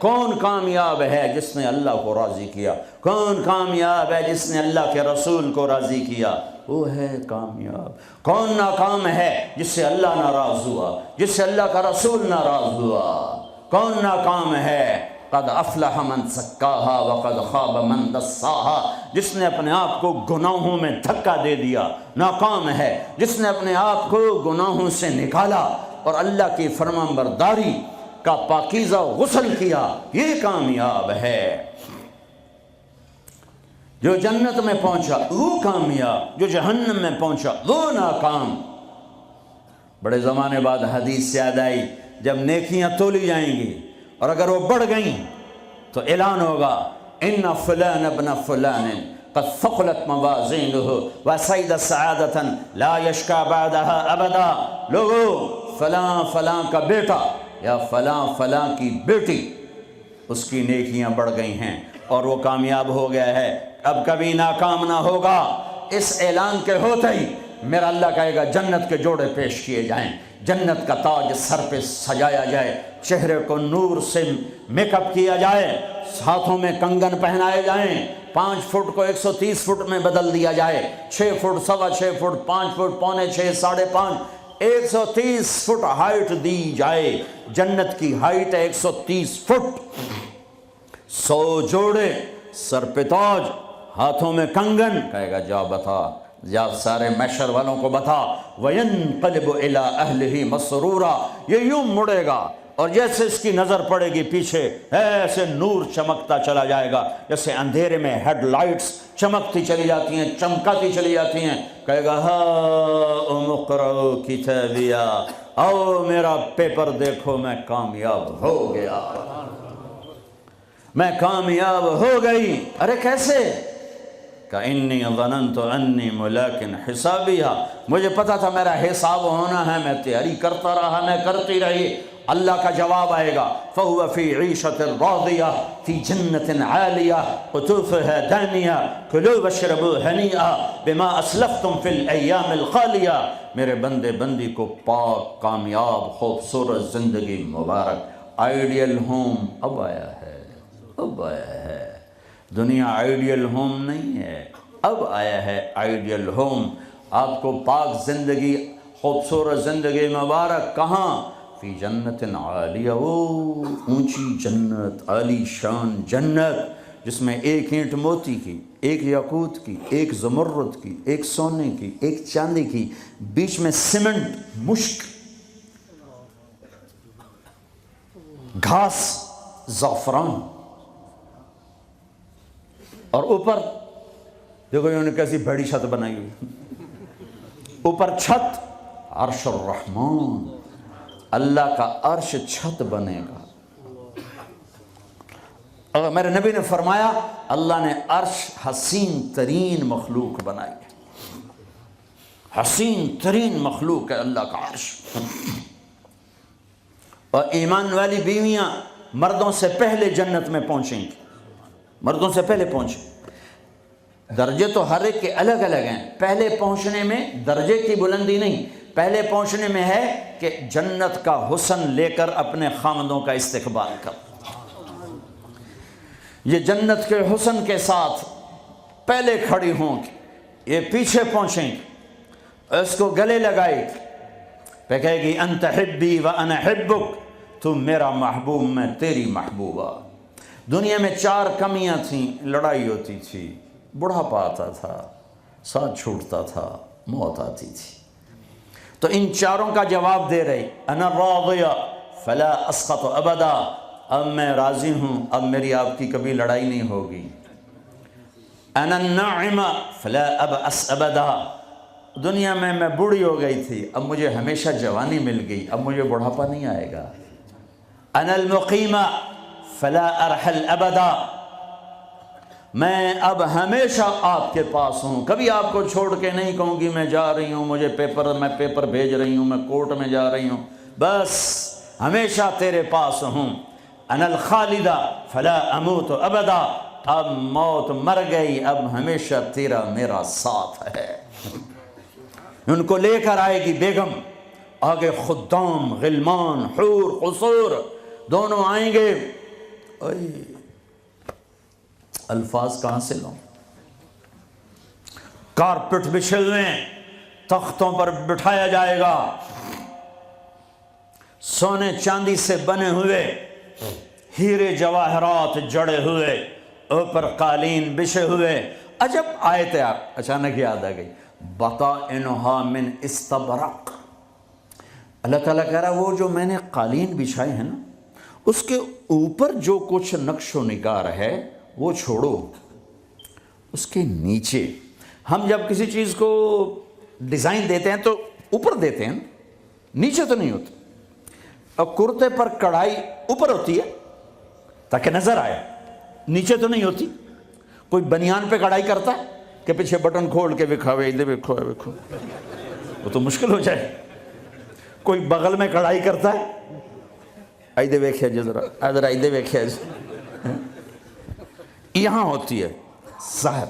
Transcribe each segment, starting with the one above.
کون کامیاب ہے جس نے اللہ کو راضی کیا؟ کون کامیاب ہے جس نے اللہ کے رسول کو راضی کیا؟ وہ ہے کامیاب۔ کون ناکام ہے جس سے اللہ ناراض ہوا، جس سے اللہ کا رسول ناراض ہوا؟ کون ناکام ہے؟ قد افلح من زکاہا وقد خاب من دساہا، جس نے اپنے آپ کو گناہوں میں دھکا دے دیا ناکام ہے، جس نے اپنے آپ کو گناہوں سے نکالا اور اللہ کی فرمانبرداری کا پاکیزہ غسل کیا، یہ کامیاب ہے۔ جو جنت میں پہنچا وہ کامیاب، جو جہنم میں پہنچا وہ ناکام۔ بڑے زمانے بعد حدیث یاد آئی، جب نیکیاں تولی جائیں گی اور اگر وہ بڑھ گئیں تو اعلان ہوگا ان فلان ابن فلان قد ثقلت موازینہ وسعد سعادۃ لا یشکا بعدها ابدا۔ لوگو، فلاں فلاں کا بیٹا یا فلاں فلاں کی بیٹی، اس کی نیکیاں بڑھ گئی ہیں اور وہ کامیاب ہو گیا ہے، اب کبھی ناکام نہ ہوگا۔ اس اعلان کے ہوتے ہی میرا اللہ کہے گا جنت کے جوڑے پیش کیے جائیں، جنت کا تاج سر پہ سجایا جائے، چہرے کو نور سے میک اپ کیا جائے، ہاتھوں میں کنگن پہنائے جائیں، 5 فٹ کو 130 فٹ میں بدل دیا جائے، 6 feet, 6.25 feet, 5 feet, 5.25، 5.5، 130 feet height دی جائے۔ جنت کی ہائٹ ہے 130 فٹ۔ 100 جوڑے، سر پہ تاج، ہاتھوں میں کنگن، کہے گا جا بتا، جا سارے محشر والوں کو بتا۔ وَيَنْقَلِبُ إِلَىٰ أَهْلِهِ مَسْرُورًا، یہ یوں مڑے گا اور جیسے اس کی نظر پڑے گی پیچھے ایسے نور چمکتا چلا جائے گا، جیسے اندھیرے میں ہیڈ لائٹس چمکتی چلی جاتی ہیں، چمکاتی چلی جاتی ہیں۔ کہے گا ہاؤم اقرؤوا کتابیہ، آؤ میرا پیپر دیکھو، میں کامیاب ہو گیا، میں کامیاب ہو گئی۔ ارے کیسے؟ کہ انی ظننت انی ملاق حسابیہ، مجھے پتا تھا میرا حساب ہونا ہے، میں تیاری کرتا رہا، میں کرتی رہی۔ اللہ کا جواب آئے گا فَهُوَ فِي عِيشَةٍ رَاضِيَةٍ فِي جَنَّةٍ عَالِيَةٍ قُطُوفُهَا دَانِيَةٌ كُلُوا وَاشْرَبُوا هَنِيئًا بِمَا أَسْلَفْتُمْ فِي الْأَيَّامِ الْخَالِيَةِ۔ میرے بندے بندی کو پاک، کامیاب، خوبصورت زندگی مبارک۔ آئیڈیل ہوم اب آیا ہے، اب آیا ہے۔ دنیا آئیڈیل ہوم نہیں ہے، اب آیا ہے آئیڈیل ہوم۔ آپ کو پاک زندگی، خوبصورت زندگی مبارک کہاں؟ فی جنت عالیہ، وہ اونچی جنت، عالی شان جنت جس میں ایک اینٹ موتی کی، ایک یاقوت کی، ایک زمرد کی، ایک سونے کی، ایک چاندی کی، بیچ میں سیمنٹ، مشک، گھاس، زعفران، اور اوپر دیکھو انہوں نے کیسی بڑی چھت بنائی ہوئی، اوپر چھت عرش الرحمن، اللہ کا عرش چھت بنے گا۔ اور میرے نبی نے فرمایا اللہ نے عرش حسین ترین مخلوق بنائی ہے، حسین ترین مخلوق ہے اللہ کا عرش۔ اور ایمان والی بیویاں مردوں سے پہلے جنت میں پہنچیں گی، مردوں سے پہلے پہنچیں۔ درجے تو ہر ایک کے الگ الگ ہیں، پہلے پہنچنے میں درجے کی بلندی نہیں، پہلے پہنچنے میں ہے کہ جنت کا حسن لے کر اپنے خامدوں کا استقبال کر۔ یہ جنت کے حسن کے ساتھ پہلے کھڑی ہوں گی، یہ پیچھے پہنچیں گی، اس کو گلے لگائے گی، پہ کہے گی انت حبی و انا حبک، تو میرا محبوب میں تیری محبوبہ۔ دنیا میں 4 کمیاں تھیں، لڑائی ہوتی تھی، بڑھاپا آتا تھا، ساتھ چھوٹتا تھا، موت آتی تھی۔ تو ان 4 کا جواب دے رہی، انا راضیہ فلا اسقط ابدا، اب میں راضی ہوں، اب میری آپ کی کبھی لڑائی نہیں ہوگی۔ انا الناعمہ فلا ابأس ابدا، دنیا میں بوڑھی ہو گئی تھی، اب مجھے ہمیشہ جوانی مل گئی، اب مجھے بڑھاپا نہیں آئے گا۔ انا المقیمہ فلا ارحل ابدا، میں اب ہمیشہ آپ کے پاس ہوں، کبھی آپ کو چھوڑ کے نہیں کہوں گی میں جا رہی ہوں، میں پیپر بھیج رہی ہوں، میں کورٹ میں جا رہی ہوں، بس ہمیشہ تیرے پاس ہوں۔ انا الخالدہ فلا اموت ابدا، اب موت مر گئی، اب ہمیشہ تیرا میرا ساتھ ہے۔ ان کو لے کر آئے گی بیگم، آگے خدام، غلمان، حور، قصور دونوں آئیں گے اوئے الفاظ کہاں سے لوں؟ کارپٹ بچھے ہوئے ہیں، تختوں پر بٹھایا جائے گا، سونے چاندی سے بنے ہوئے، ہیرے جواہرات جڑے ہوئے، اوپر قالین بچھے ہوئے. عجب آیت ہے، اچانک یاد آ گئی، بطائنہا من استبرق. اللہ تعالیٰ کہہ رہا وہ جو میں نے قالین بچھائے ہیں نا، اس کے اوپر جو کچھ نقش و نگار ہے وہ چھوڑو، اس کے نیچے. ہم جب کسی چیز کو ڈیزائن دیتے ہیں تو اوپر دیتے ہیں، نیچے تو نہیں ہوتا. اور کرتے پر کڑھائی اوپر ہوتی ہے تاکہ نظر آئے، نیچے تو نہیں ہوتی. کوئی بنیان پہ کڑھائی کرتا ہے کہ پیچھے بٹن کھول کے دکھاوے ادھر دیکھو دیکھو، وہ تو مشکل ہو جائے. کوئی بغل میں کڑھائی کرتا ہے، ایدے ویکھیا جی ذرا ادھر ایدے ویکھیا جی، یہاں ہوتی ہے صاحب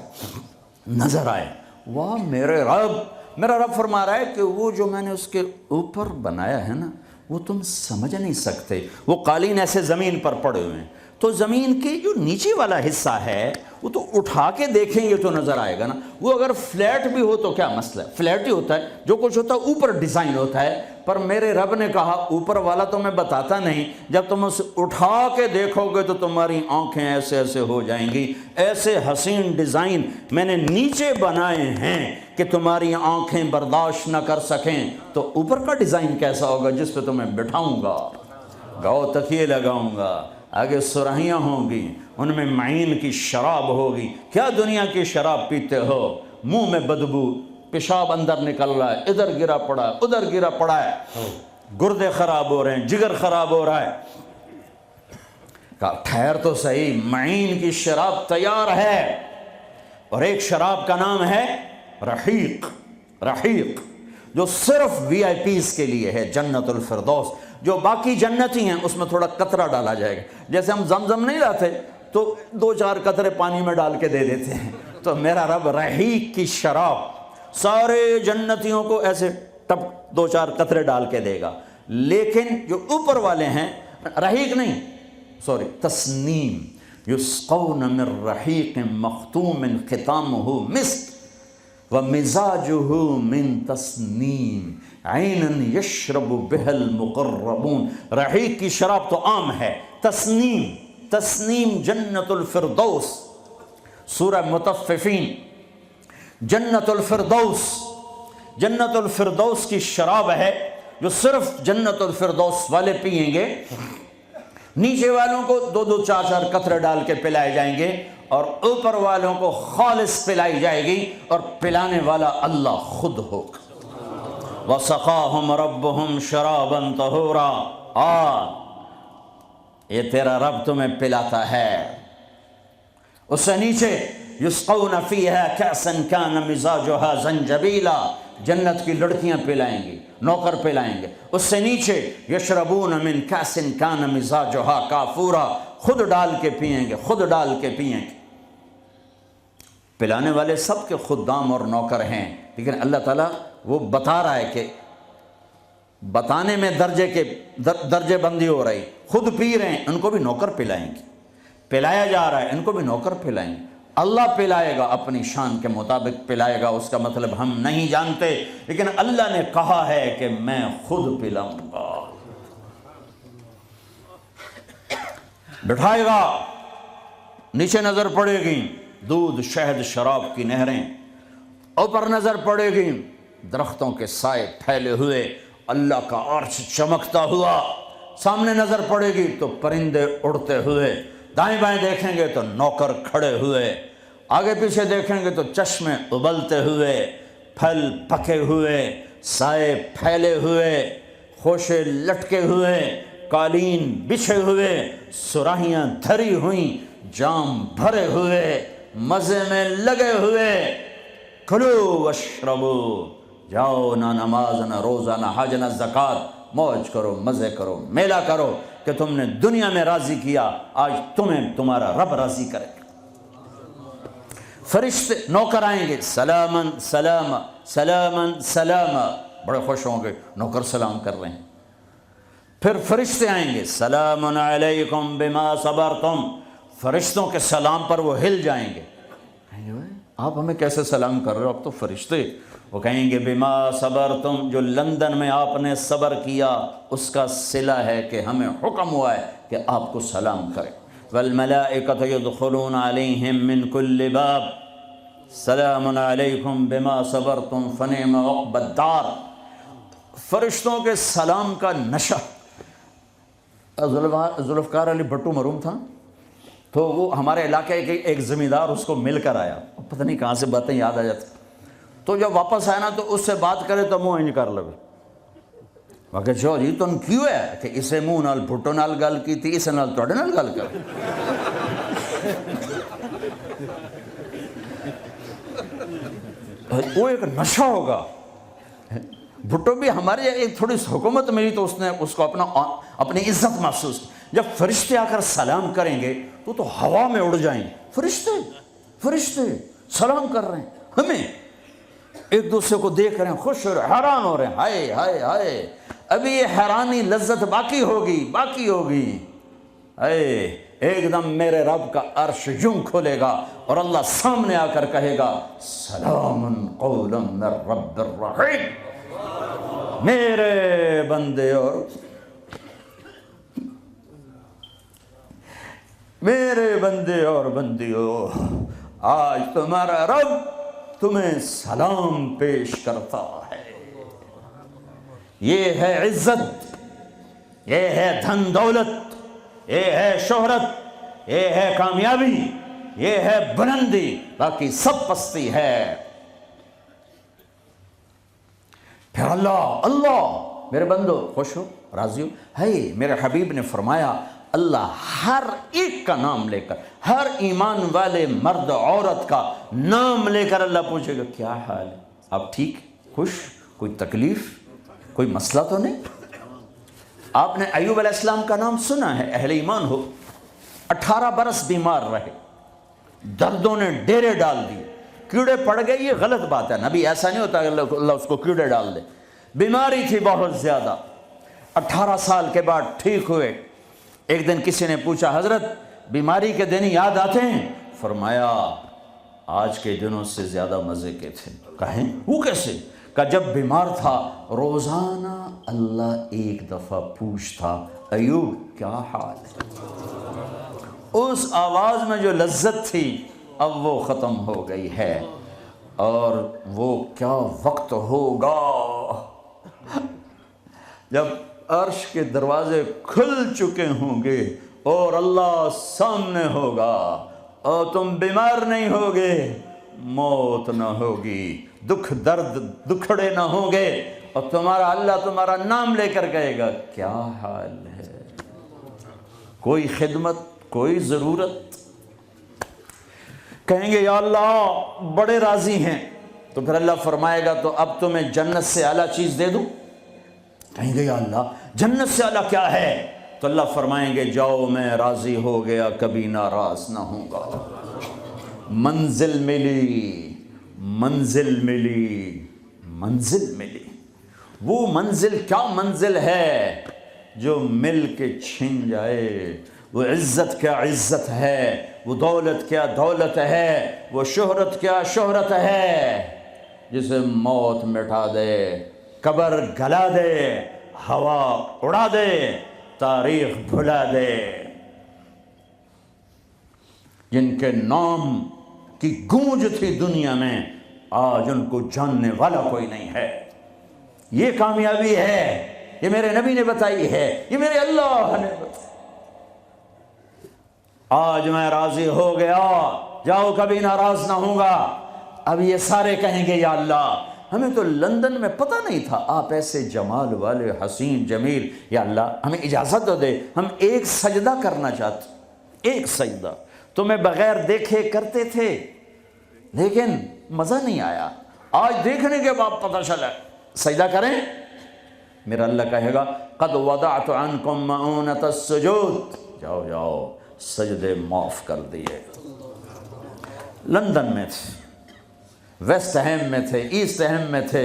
نظر آئے. واہ میرے رب، میرا رب فرما رہا ہے کہ وہ جو میں نے اس کے اوپر بنایا ہے نا وہ تم سمجھ نہیں سکتے. وہ قالین ایسے زمین پر پڑے ہوئے ہیں، تو زمین کے جو نیچے والا حصہ ہے وہ تو اٹھا کے دیکھیں گے تو نظر آئے گا نا. وہ اگر فلیٹ بھی ہو تو کیا مسئلہ ہے، فلیٹ ہی ہوتا ہے، جو کچھ ہوتا ہے اوپر ڈیزائن ہوتا ہے. پر میرے رب نے کہا اوپر والا تو میں بتاتا نہیں، جب تم اسے اٹھا کے دیکھو گے تو تمہاری آنکھیں ایسے ایسے ہو جائیں گی. ایسے حسین ڈیزائن میں نے نیچے بنائے ہیں کہ تمہاری آنکھیں برداشت نہ کر سکیں، تو اوپر کا ڈیزائن کیسا ہوگا جس پہ تمہیں بٹھاؤں گا، گاؤ تکیے لگاؤں گا، آگے سرہیاں ہوں گی، ان میں معین کی شراب ہوگی. کیا دنیا کی شراب پیتے ہو، منہ میں بدبو، پیشاب اندر نکل رہا ہے، ادھر گرا پڑا ہے ادھر گرا پڑا ہے، گردے خراب ہو رہے ہیں، جگر خراب ہو رہا ہے. کہا ٹھہر تو صحیح، معین کی شراب تیار ہے، اور ایک شراب کا نام ہے رحیق. رحیق جو صرف وی آئی پیز کے لیے ہے، جنت الفردوس. جو باقی جنتی ہیں اس میں تھوڑا قطرہ ڈالا جائے گا. جیسے ہم زمزم نہیں لاتے تو 2-4 قطرے پانی میں ڈال کے دے دیتے ہیں، تو میرا رب رحیق کی شراب سارے جنتیوں کو ایسے ٹپ 2-4 قطرے ڈال کے دے گا. لیکن جو اوپر والے ہیں رحیق نہیں، سوری تسنیم، یسقون من رحیق مختوم ختامہ مسک ومزاجہ من تسنیم عینا یشرب بها المقربون. رحیق کی شراب تو عام ہے، تسنیم جنت الفردوس. سورہ مطففین، جنت الفردوس کی شراب ہے جو صرف جنت الفردوس والے پئیں گے. نیچے والوں کو 2-2 4-4 قطرے ڈال کے پلائے جائیں گے، اور اوپر والوں کو خالص پلائی جائے گی، اور پلانے والا اللہ خود ہوگا. وَسَقَاهُمْ رَبُّهُمْ شَرَابًا طَهُورًا. یہ تیرا رب تمہیں پلاتا ہے. اس سے نیچے یسقون فیہا کأسا کان مزاجہا زنجبیلا، جنت کی لڑکیاں پلائیں گی، نوکر پلائیں گے. اس سے نیچے یشربون من کأس کان مزاجہا کافورا، خود ڈال کے پئیں گے، خود ڈال کے پئیں گے. پلانے والے سب کے خدام اور نوکر ہیں، لیکن اللہ تعالیٰ وہ بتا رہا ہے کہ بتانے میں درجے بندی ہو رہی. خود پی رہے ہیں، ان کو بھی نوکر پلائیں گے. پلایا جا رہا ہے، ان کو بھی نوکر پلائیں گے. اللہ پلائے گا، اپنی شان کے مطابق پلائے گا، اس کا مطلب ہم نہیں جانتے، لیکن اللہ نے کہا ہے کہ میں خود پلاؤں گا. بٹھائے گا، نیچے نظر پڑے گی دودھ شہد شراب کی نہریں، اوپر نظر پڑے گی درختوں کے سائے پھیلے ہوئے، اللہ کا عرش چمکتا ہوا. سامنے نظر پڑے گی تو پرندے اڑتے ہوئے، دائیں بائیں دیکھیں گے تو نوکر کھڑے ہوئے، آگے پیچھے دیکھیں گے تو چشمے ابلتے ہوئے، پھل پکے ہوئے، سائے پھیلے ہوئے، خوشے لٹکے ہوئے، قالین بچھے ہوئے، سراہیاں دھری ہوئیں، جام بھرے ہوئے، مزے میں لگے ہوئے. کھلو واشربو، جاؤ، نہ نماز نہ روزہ نہ حج نہ زکوٰۃ، موج کرو، مزے کرو، میلہ کرو کہ تم نے دنیا میں راضی کیا، آج تمہیں تمہارا رب راضی کرے. فرشتے نوکر آئیں گے، سلامن سلام سلامن سلام، بڑے خوش ہوں گے، نوکر سلام کر رہے ہیں. پھر فرشتے آئیں گے، سلام علیکم بما صبرتم، فرشتوں کے سلام پر وہ ہل جائیں گے، کہیں گے آپ ہمیں کیسے سلام کر رہے ہو، آپ تو فرشتے، وہ کہیں گے بما صبرتم، جو لندن میں آپ نے صبر کیا اس کا صلہ ہے کہ ہمیں حکم ہوا ہے کہ آپ کو سلام کریں، والملائکۃ یدخلون علیہم من کل باب سلام علیکم بما صبرتم فنعم عقبی الدار، فرشتوں کے سلام کا نشہ۔ ذوالفقار علی بھٹو مرحوم تھا، تو وہ ہمارے علاقے کے ایک زمیندار اس کو مل کر آیا، پتہ نہیں کہاں سے باتیں یاد آ جاتی، تو جب واپس آیا نا تو اس سے بات کرے تو منہ انج کر لگے، وہ کہ جو جی تم کیوں ہے کہ اسے منہ نال بھٹو نال گل کی تھی، اسے نال توڑے نال گل کر، وہ ایک نشہ ہوگا۔ بھٹو بھی ہمارے ایک تھوڑی سی حکومت ملی تو اس نے اس کو اپنی عزت محسوس کی، جب فرشتے آ کر سلام کریں گے تو ہوا میں اڑ جائیں گے، فرشتے سلام کر رہے ہیں، ہمیں ایک دوسرے کو دیکھ رہے ہیں، خوش ہو رہے ہیں، حیران ہو رہے ہیں، ہائے ہائے ہائے، ابھی یہ حیرانی لذت باقی ہوگی، ہائے ایک دم میرے رب کا عرش یوں کھلے گا اور اللہ سامنے آ کر کہے گا سلام قولا من رب الرحیم، میرے بندے اور بندیوں، آج تمہارا رب تمہیں سلام پیش کرتا ہے، یہ ہے عزت، یہ ہے دھن دولت، یہ ہے شہرت، یہ ہے کامیابی، یہ ہے بلندی، باقی سب پستی ہے۔ پھر اللہ میرے بندو خوش ہو، راضی ہو، ہے میرے حبیب نے فرمایا اللہ ہر ایک کا نام لے کر، ہر ایمان والے مرد عورت کا نام لے کر اللہ پوچھے گا کیا حال ہے، آپ ٹھیک، خوش، کوئی تکلیف، کوئی مسئلہ تو نہیں؟ آپ نے ایوب علیہ السلام کا نام سنا ہے، اہل ایمان ہو، 18 برس بیمار رہے، دردوں نے ڈیرے ڈال دیے، کیڑے پڑ گئے، یہ غلط بات ہے، نبی ایسا نہیں ہوتا کہ اللہ اس کو کیڑے ڈال دے، بیماری تھی بہت زیادہ، 18 سال کے بعد ٹھیک ہوئے۔ ایک دن کسی نے پوچھا حضرت بیماری کے دن یاد آتے ہیں؟ فرمایا آج کے دنوں سے زیادہ مزے کے تھے۔ کہیں وہ کیسے؟ کہ جب بیمار تھا روزانہ اللہ ایک دفعہ پوچھتا ایوب کیا حال ہے، اس آواز میں جو لذت تھی اب وہ ختم ہو گئی ہے، اور وہ کیا وقت ہوگا جب عرش کے دروازے کھل چکے ہوں گے اور اللہ سامنے ہوگا اور تم بیمار نہیں ہوگے، موت نہ ہوگی، دکھ درد دکھڑے نہ ہوں گے، اور تمہارا اللہ تمہارا نام لے کر کہے گا کیا حال ہے، کوئی خدمت، کوئی ضرورت، کہیں گے یا اللہ بڑے راضی ہیں، تو پھر اللہ فرمائے گا تو اب تمہیں جنت سے اعلیٰ چیز دے دوں؟ کہیں گے یا اللہ جنت سے اعلیٰ کیا ہے؟ تو اللہ فرمائیں گے جاؤ میں راضی ہو گیا، کبھی ناراض نہ ہوں گا، منزل ملی، منزل ملی، منزل ملی، وہ منزل کیا منزل ہے جو مل کے چھن جائے، وہ عزت کیا عزت ہے، وہ دولت کیا دولت ہے، وہ شہرت کیا شہرت ہے، جسے موت مٹا دے، قبر گلا دے، ہوا اڑا دے، تاریخ بھلا دے، جن کے نام کی گونج تھی دنیا میں آج ان کو جاننے والا کوئی نہیں ہے۔ یہ کامیابی ہے، یہ میرے نبی نے بتائی ہے، یہ میرے اللہ نے بتائی۔ آج میں راضی ہو گیا، جاؤ کبھی ناراض نہ ہوں گا۔ اب یہ سارے کہیں گے یا اللہ ہمیں تو لندن میں پتہ نہیں تھا آپ ایسے جمال والے حسین جمیل، یا اللہ ہمیں اجازت تو دے، ہم ایک سجدہ کرنا چاہتے، ایک سجدہ تمہیں بغیر دیکھے کرتے تھے لیکن مزہ نہیں آیا، آج دیکھنے کے بعد پتہ چلا، سجدہ کریں؟ میرا اللہ کہے گا قد وضعت عنکم مؤونۃ السجود، جاؤ جاؤ سجدے معاف کر دیے۔ لندن میں تھے، ویسٹ ہیم میں تھے، ایسٹ ہیم میں تھے،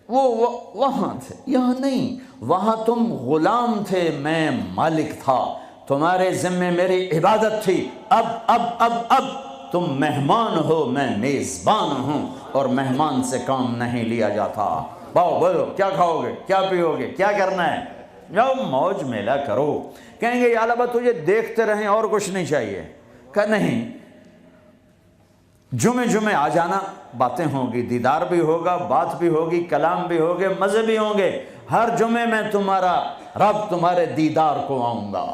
وہ وہاں تھے، یہاں نہیں، وہاں تم غلام تھے، میں مالک تھا، تمہارے ذمے میری عبادت تھی، اب تم مہمان ہو، میں میزبان ہوں، اور مہمان سے کام نہیں لیا جاتا۔ باؤ بولو کیا کھاؤ گے، کیا پیو گے، کیا کرنا ہے، جاؤ موج میلہ کرو۔ کہیں گے یا اللہ تجھے دیکھتے رہیں اور کچھ نہیں چاہیے، کہ نہیں، جمعے آ جانا، باتیں ہوں گی، دیدار بھی ہوگا، بات بھی ہوگی، کلام بھی ہوگے، مزے بھی ہوں گے، ہر جمعے میں تمہارا رب تمہارے دیدار کو آؤں گا۔